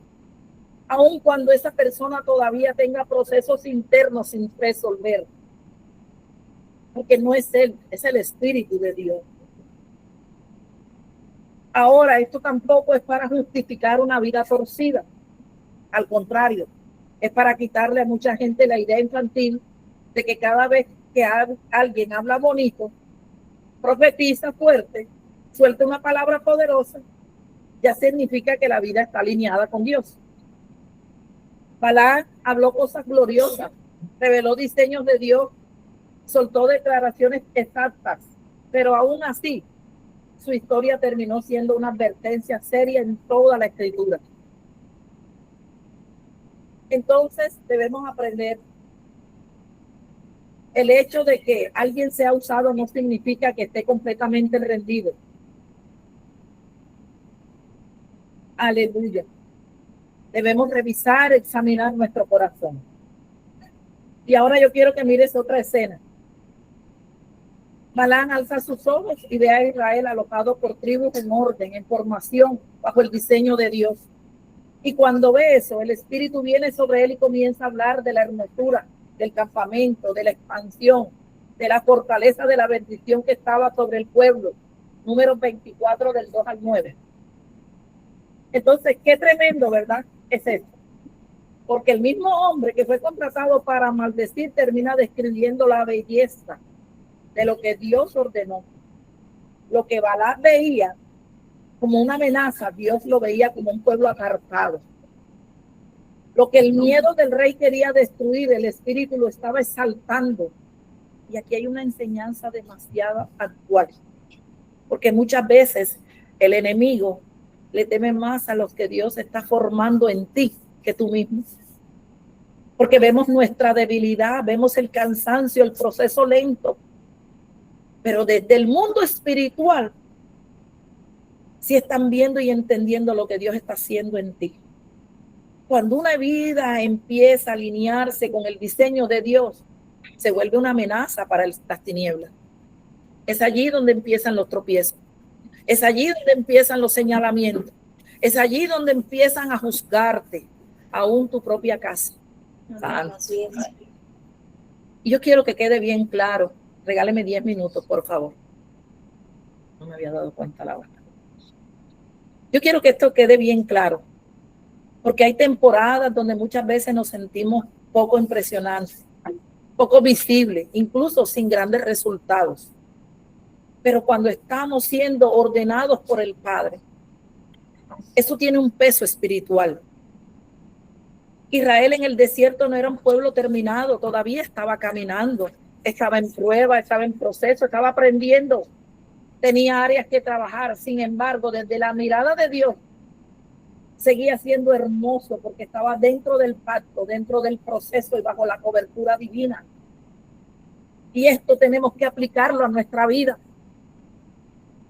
aun cuando esa persona todavía tenga procesos internos sin resolver, porque no es él, es el Espíritu de Dios. Ahora, esto tampoco es para justificar una vida torcida, al contrario, es para quitarle a mucha gente la idea infantil de que cada vez que alguien habla bonito, profetiza fuerte, suelta una palabra poderosa, ya significa que la vida está alineada con Dios. Balaam habló cosas gloriosas, reveló diseños de Dios, soltó declaraciones exactas, pero aún así su historia terminó siendo una advertencia seria en toda la Escritura. Entonces debemos aprender. El hecho de que alguien sea usado no significa que esté completamente rendido. Aleluya. Debemos revisar, examinar nuestro corazón. Y ahora yo quiero que mires otra escena. Balaam alza sus ojos y ve a Israel alojado por tribus en orden, en formación, bajo el diseño de Dios. Y cuando ve eso, el Espíritu viene sobre él y comienza a hablar de la hermosura del campamento, de la expansión, de la fortaleza de la bendición que estaba sobre el pueblo. Números 24 del 2 al 9. Entonces, qué tremendo, ¿verdad? Es esto. Porque el mismo hombre que fue contratado para maldecir termina describiendo la belleza de lo que Dios ordenó. Lo que Balaam veía como una amenaza, Dios lo veía como un pueblo apartado. Lo que el miedo del rey quería destruir, el Espíritu lo estaba exaltando. Y aquí hay una enseñanza demasiado actual. Porque muchas veces el enemigo le teme más a los que Dios está formando en ti que tú mismo. Porque vemos nuestra debilidad, vemos el cansancio, el proceso lento. Pero desde el mundo espiritual, sí están viendo y entendiendo lo que Dios está haciendo en ti. Cuando una vida empieza a alinearse con el diseño de Dios, se vuelve una amenaza para las tinieblas. Es allí donde empiezan los tropiezos. Es allí donde empiezan los señalamientos. Es allí donde empiezan a juzgarte, aún tu propia casa. Y yo quiero que quede bien claro. Regáleme 10 minutos, por favor. No me había dado cuenta la hora. Yo quiero que esto quede bien claro. Porque hay temporadas donde muchas veces nos sentimos poco impresionantes, poco visibles, incluso sin grandes resultados. Pero cuando estamos siendo ordenados por el Padre, eso tiene un peso espiritual. Israel en el desierto no era un pueblo terminado, todavía estaba caminando, estaba en prueba, estaba en proceso, estaba aprendiendo, tenía áreas que trabajar. Sin embargo, desde la mirada de Dios, seguía siendo hermoso porque estaba dentro del pacto, dentro del proceso y bajo la cobertura divina. Y esto tenemos que aplicarlo a nuestra vida.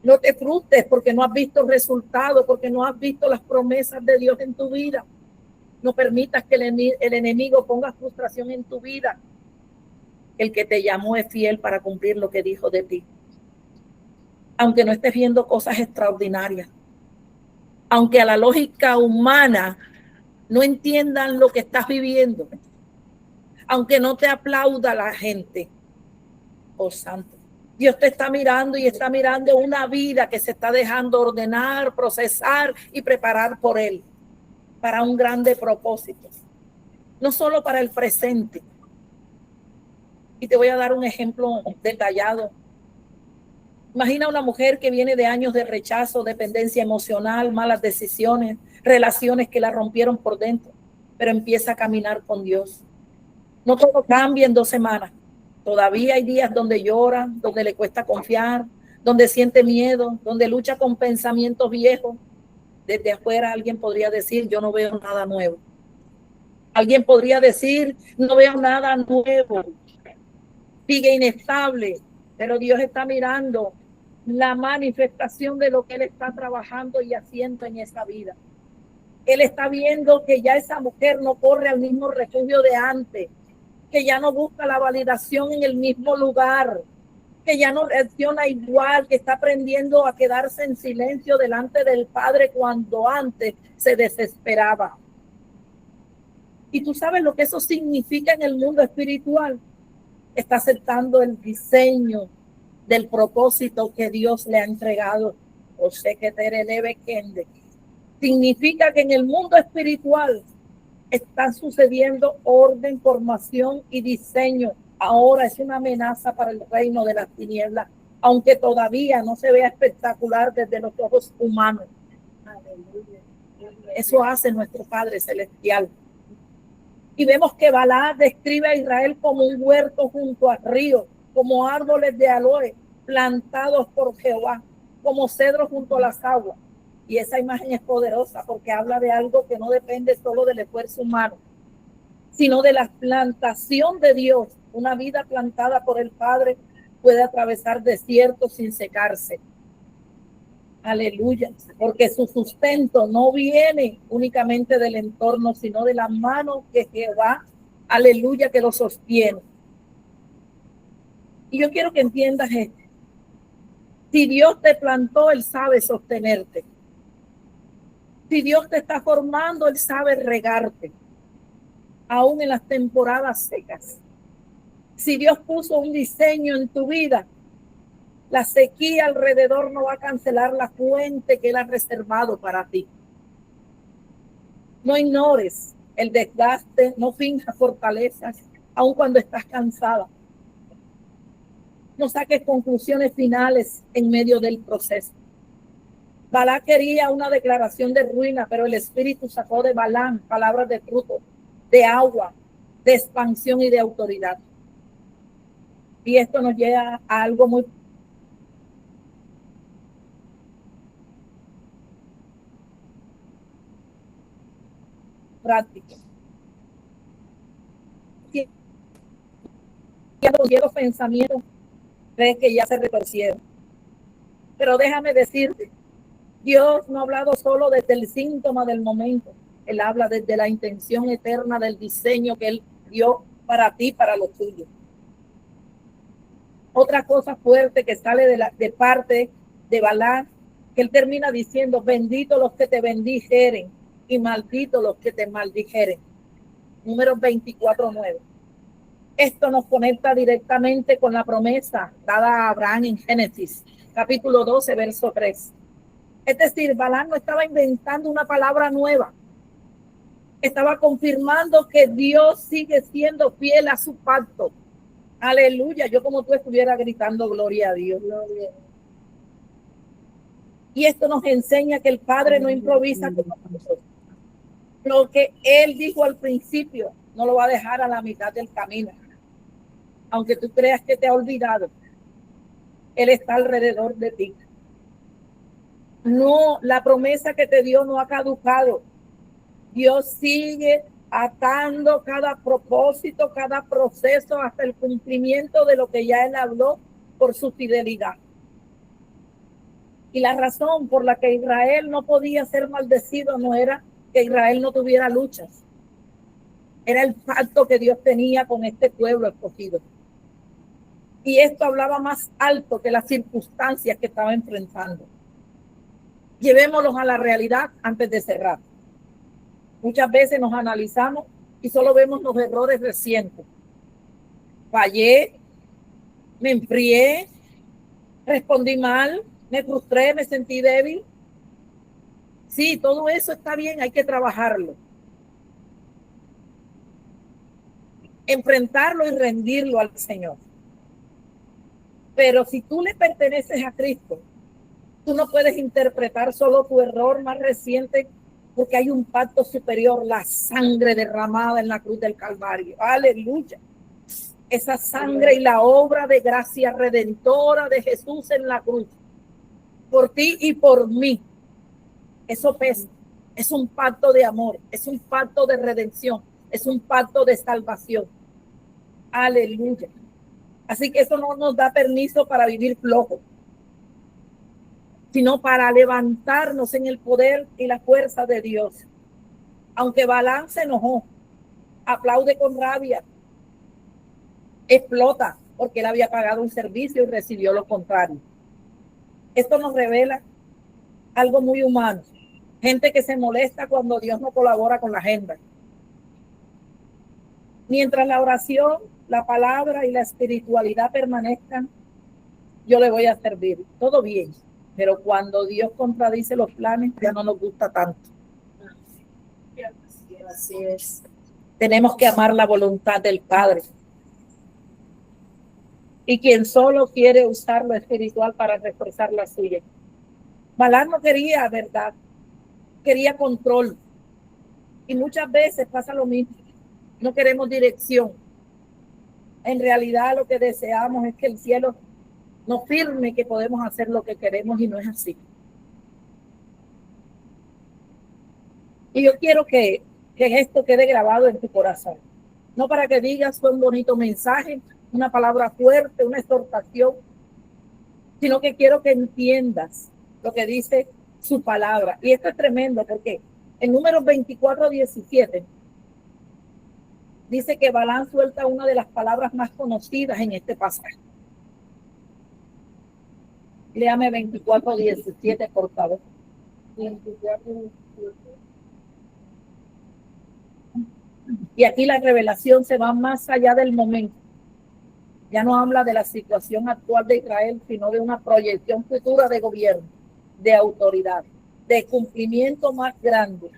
No te frustres porque no has visto resultados, porque no has visto las promesas de Dios en tu vida. No permitas que el enemigo ponga frustración en tu vida. El que te llamó es fiel para cumplir lo que dijo de ti. Aunque no estés viendo cosas extraordinarias. Aunque a la lógica humana no entiendan lo que estás viviendo. Aunque no te aplauda la gente. Oh, santo. Dios te está mirando y está mirando una vida que se está dejando ordenar, procesar y preparar por Él. Para un grande propósito. No solo para el presente. Y te voy a dar un ejemplo detallado. Imagina una mujer que viene de años de rechazo, dependencia emocional, malas decisiones, relaciones que la rompieron por dentro, pero empieza a caminar con Dios. No todo cambia en 2 semanas. Todavía hay días donde llora, donde le cuesta confiar, donde siente miedo, donde lucha con pensamientos viejos. Desde afuera alguien podría decir, yo no veo nada nuevo. Alguien podría decir, no veo nada nuevo. Sigue inestable, pero Dios está mirando la manifestación de lo que Él está trabajando y haciendo en esa vida. Él está viendo que ya esa mujer no corre al mismo refugio de antes, que ya no busca la validación en el mismo lugar, que ya no reacciona igual, que está aprendiendo a quedarse en silencio delante del Padre cuando antes se desesperaba. Y tú sabes lo que eso significa en el mundo espiritual. Está aceptando el diseño del propósito que Dios le ha entregado. O sea que significa que en el mundo espiritual está sucediendo orden, formación y diseño. Ahora es una amenaza para el reino de las tinieblas, aunque todavía no se vea espectacular desde los ojos humanos. Eso hace nuestro Padre Celestial. Y vemos que Balaam describe a Israel como un huerto junto al río, como árboles de aloe plantados por Jehová, como cedros junto a las aguas. Y esa imagen es poderosa porque habla de algo que no depende solo del esfuerzo humano, sino de la plantación de Dios. Una vida plantada por el Padre puede atravesar desiertos sin secarse. Aleluya, porque su sustento no viene únicamente del entorno, sino de la mano que Jehová, aleluya, que lo sostiene. Y yo quiero que entiendas esto. Si Dios te plantó, Él sabe sostenerte. Si Dios te está formando, Él sabe regarte, aún en las temporadas secas. Si Dios puso un diseño en tu vida, la sequía alrededor no va a cancelar la fuente que Él ha reservado para ti. No ignores el desgaste, no finjas fortalezas, aun cuando estás cansada. No saques conclusiones finales en medio del proceso. Balaam quería una declaración de ruina, pero el Espíritu sacó de Balaam palabras de fruto, de agua, de expansión y de autoridad. Y esto nos lleva a algo muy práctico. Los pensamientos crees que ya se retorcieron. Pero déjame decirte, Dios no ha hablado solo desde el síntoma del momento. Él habla desde la intención eterna del diseño que Él dio para ti, para los tuyos. Otra cosa fuerte que sale de parte de Balaam, que él termina diciendo, bendito los que te bendijeren y maldito los que te maldijeren. Números 24:9. Esto nos conecta directamente con la promesa dada a Abraham en Génesis, capítulo 12, verso 3. Es decir, Balaam no estaba inventando una palabra nueva. Estaba confirmando que Dios sigue siendo fiel a su pacto. Aleluya. Yo como tú estuviera gritando gloria a Dios. Gloria. Y esto nos enseña que el Padre no improvisa con nosotros. Lo que Él dijo al principio no lo va a dejar a la mitad del camino. Aunque tú creas que te ha olvidado, Él está alrededor de ti. No, la promesa que te dio no ha caducado. Dios sigue atando cada propósito, cada proceso hasta el cumplimiento de lo que ya Él habló por su fidelidad. Y la razón por la que Israel no podía ser maldecido no era que Israel no tuviera luchas. Era el pacto que Dios tenía con este pueblo escogido. Y esto hablaba más alto que las circunstancias que estaba enfrentando. Llevémoslos a la realidad antes de cerrar. Muchas veces nos analizamos y solo vemos los errores recientes. Fallé, me enfrié, respondí mal, me frustré, me sentí débil. Sí, todo eso está bien, hay que trabajarlo. Enfrentarlo y rendirlo al Señor. Pero si tú le perteneces a Cristo, tú no puedes interpretar solo tu error más reciente, porque hay un pacto superior, la sangre derramada en la cruz del Calvario. Aleluya. esa sangre y la obra de gracia redentora de Jesús en la cruz, por ti y por mí. Eso pesa. Es un pacto de amor, es un pacto de redención, es un pacto de salvación. Aleluya. Así que eso no nos da permiso para vivir flojo, sino para levantarnos en el poder y la fuerza de Dios. Aunque Balaam se enojó, aplaude con rabia, explota porque él había pagado un servicio y recibió lo contrario. Esto nos revela algo muy humano. Gente que se molesta cuando Dios no colabora con la agenda. Mientras la oración, la palabra y la espiritualidad permanezcan, yo le voy a servir. Todo bien. Pero cuando Dios contradice los planes, ya no nos gusta tanto. Así es. Tenemos que amar la voluntad del Padre. Y quien solo quiere usar lo espiritual para reforzar la suya. Balaam no quería verdad, quería control. Y muchas veces pasa lo mismo. No queremos dirección. En realidad lo que deseamos es que el cielo nos firme que podemos hacer lo que queremos y no es así. Y yo quiero que esto quede grabado en tu corazón. No para que digas fue un bonito mensaje, una palabra fuerte, una exhortación, sino que quiero que entiendas lo que dice su palabra. Y esto es tremendo porque en Números 24:17 dice que Balaam suelta una de las palabras más conocidas en este pasaje. Léame 24:17, por favor. 24:17. Y aquí la revelación se va más allá del momento. Ya no habla de la situación actual de Israel, sino de una proyección futura de gobierno, de autoridad, de cumplimiento más grande.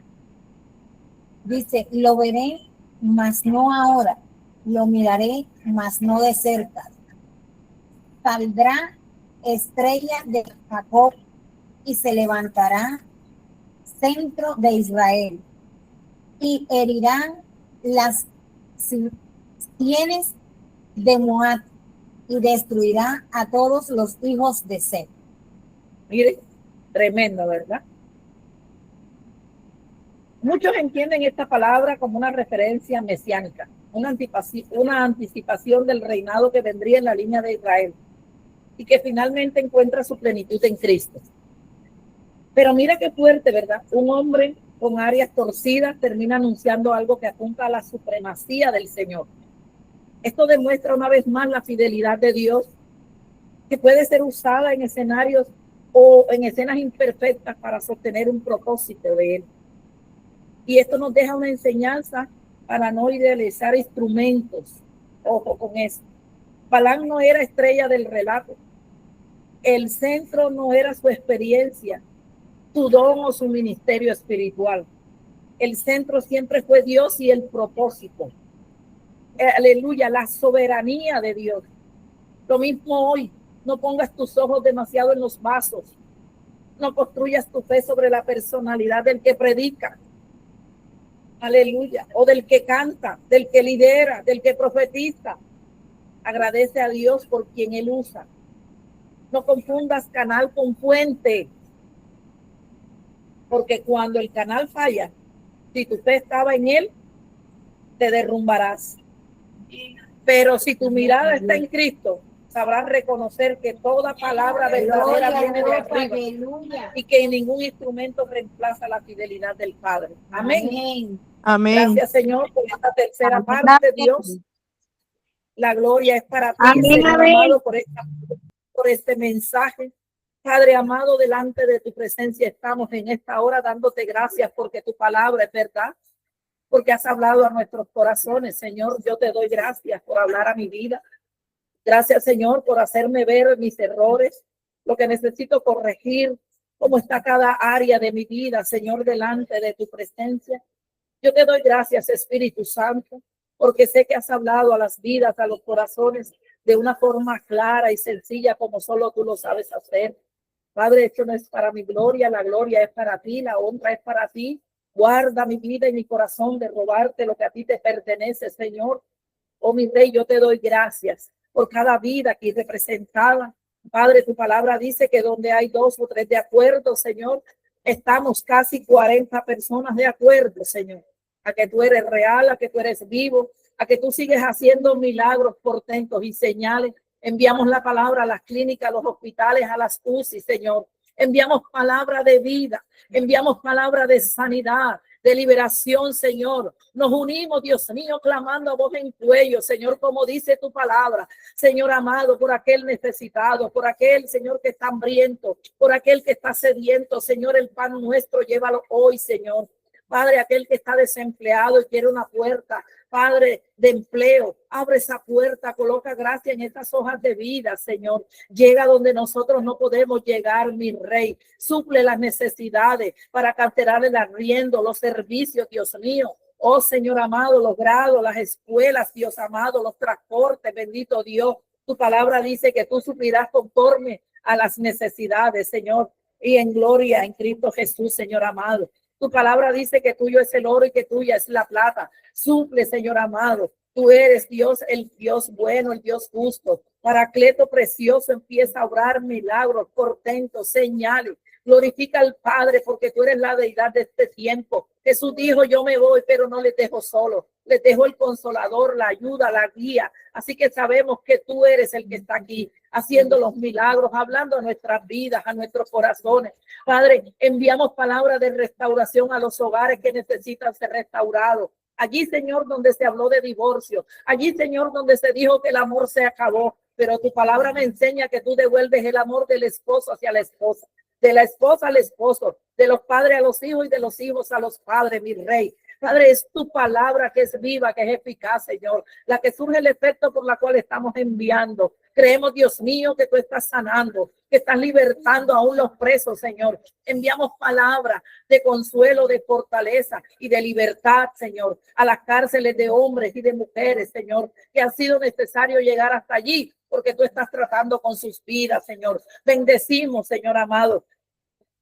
Dice, lo veré, mas no ahora. Lo miraré, mas no de cerca. Saldrá estrella de Jacob y se levantará centro de Israel. Y herirán las sienes de Moab y destruirá a todos los hijos de Seth. Mire, tremendo, ¿verdad? Muchos entienden esta palabra como una referencia mesiánica, una anticipación del reinado que vendría en la línea de Israel y que finalmente encuentra su plenitud en Cristo. Pero mira qué fuerte, ¿verdad? Un hombre con áreas torcidas termina anunciando algo que apunta a la supremacía del Señor. Esto demuestra una vez más la fidelidad de Dios, que puede ser usada en escenarios o en escenas imperfectas para sostener un propósito de Él. Y esto nos deja una enseñanza para no idealizar instrumentos. Ojo con esto. Balaam no era estrella del relato. El centro no era su experiencia, su don o su ministerio espiritual. El centro siempre fue Dios y el propósito. Aleluya, la soberanía de Dios. Lo mismo hoy. No pongas tus ojos demasiado en los vasos. No construyas tu fe sobre la personalidad del que predica. Aleluya. O del que canta, del que lidera, del que profetiza. Agradece a Dios por quien Él usa. No confundas canal con fuente. Porque cuando el canal falla, si tu fe estaba en Él, te derrumbarás. Pero si tu mirada está en Cristo, sabrás reconocer que toda palabra verdadera viene de arriba y que ningún instrumento reemplaza la fidelidad del Padre. Amén. Amén. Gracias, Señor, por esta tercera parte, Dios. La gloria es para ti, Amén, Señor amén. amado, por este mensaje. Padre amado, delante de tu presencia estamos en esta hora dándote gracias porque tu palabra es verdad, porque has hablado a nuestros corazones. Señor, yo te doy gracias por hablar a mi vida. Gracias, Señor, por hacerme ver mis errores, lo que necesito corregir, cómo está cada área de mi vida, Señor, delante de tu presencia. Yo te doy gracias, Espíritu Santo, porque sé que has hablado a las vidas, a los corazones, de una forma clara y sencilla como solo tú lo sabes hacer. Padre, esto no es para mi gloria, la gloria es para ti, la honra es para ti. Guarda mi vida y mi corazón de robarte lo que a ti te pertenece, Señor. Oh, mi Rey, yo te doy gracias por cada vida aquí representada. Padre, tu palabra dice que donde hay 2 o 3 de acuerdo, Señor, estamos casi 40 personas de acuerdo, Señor, a que tú eres real, a que tú eres vivo, a que tú sigues haciendo milagros, portentos y señales. Enviamos la palabra a las clínicas, a los hospitales, a las UCI, Señor. Enviamos palabra de vida, enviamos palabra de sanidad, de liberación, Señor. Nos unimos, Dios mío, clamando a voz en cuello, Señor, como dice tu palabra, Señor amado, por aquel necesitado, por aquel, Señor, que está hambriento, por aquel que está sediento, Señor, el pan nuestro, llévalo hoy, Señor. Padre, aquel que está desempleado y quiere una puerta, Padre, de empleo, abre esa puerta, coloca gracia en estas hojas de vida, Señor. Llega donde nosotros no podemos llegar, mi Rey. Suple las necesidades para cancelar el arriendo, los servicios, Dios mío. Oh, Señor amado, los grados, las escuelas, Dios amado, los transportes, bendito Dios. Tu palabra dice que tú suplirás conforme a las necesidades, Señor, y en gloria en Cristo Jesús, Señor amado. Tu palabra dice que tuyo es el oro y que tuya es la plata. Suple, Señor amado. Tú eres Dios, el Dios bueno, el Dios justo. Paracleto precioso, empieza a obrar milagros, portentos, señales. Glorifica al Padre porque tú eres la deidad de este tiempo. Jesús dijo, yo me voy, pero no les dejo solo. Les dejo el consolador, la ayuda, la guía. Así que sabemos que tú eres el que está aquí haciendo los milagros, hablando a nuestras vidas, a nuestros corazones. Padre, enviamos palabras de restauración a los hogares que necesitan ser restaurados. Allí, Señor, donde se habló de divorcio. Allí, Señor, donde se dijo que el amor se acabó. Pero tu palabra me enseña que tú devuelves el amor del esposo hacia la esposa, de la esposa al esposo, de los padres a los hijos y de los hijos a los padres, mi Rey. Padre, es tu palabra que es viva, que es eficaz, Señor, la que surge el efecto por la cual estamos enviando. Creemos, Dios mío, que tú estás sanando, que estás libertando aún los presos, Señor. Enviamos palabras de consuelo, de fortaleza y de libertad, Señor, a las cárceles de hombres y de mujeres, Señor, que ha sido necesario llegar hasta allí porque tú estás tratando con sus vidas, Señor. Bendecimos, Señor amado,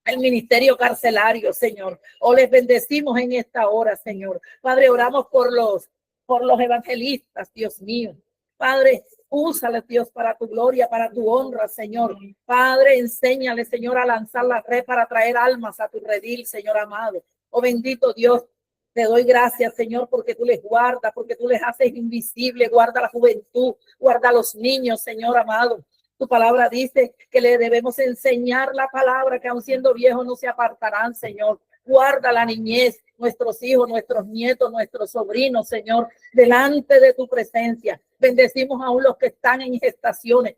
el ministerio carcelario, Señor. O les bendecimos en esta hora, Señor. Padre, oramos por los evangelistas, Dios mío. Padre, úsales, Dios, para tu gloria, para tu honra, Señor. Padre, enséñale, Señor, a lanzar la red para traer almas a tu redil, Señor amado. Oh, bendito Dios, te doy gracias, Señor, porque tú les guardas, porque tú les haces invisible. Guarda la juventud, guarda a los niños, Señor amado. Tu palabra dice que le debemos enseñar la palabra, que aun siendo viejos no se apartarán, Señor. Guarda la niñez, nuestros hijos, nuestros nietos, nuestros sobrinos, Señor, delante de tu presencia. Bendecimos aún los que están en gestaciones,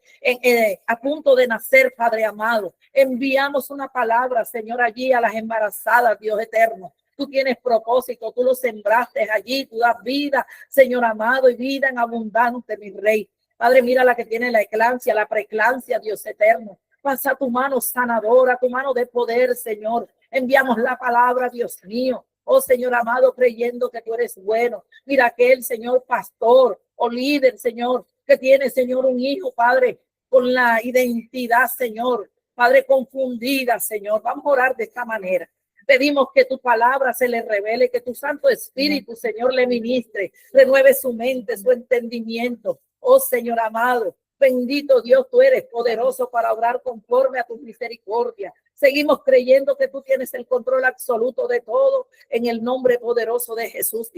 a punto de nacer, Padre amado. Enviamos una palabra, Señor, allí a las embarazadas, Dios eterno. Tú tienes propósito, tú lo sembraste allí, tú das vida, Señor amado, y vida en abundante, mi Rey. Padre, mira la que tiene la eclampsia, la preeclampsia, Dios eterno. Pasa tu mano sanadora, tu mano de poder, Señor. Enviamos la palabra, Dios mío. Oh, Señor amado, creyendo que tú eres bueno. Mira aquel, Señor, pastor o líder, Señor, que tiene, Señor, un hijo, Padre, con la identidad, Señor. Padre, confundida, Señor. Vamos a orar de esta manera. Pedimos que tu palabra se le revele, que tu Santo Espíritu, Señor, le ministre, renueve su mente, su entendimiento. Oh, Señor amado, bendito Dios, tú eres poderoso para obrar conforme a tu misericordia. Seguimos creyendo que tú tienes el control absoluto de todo en el nombre poderoso de Jesús, Dios.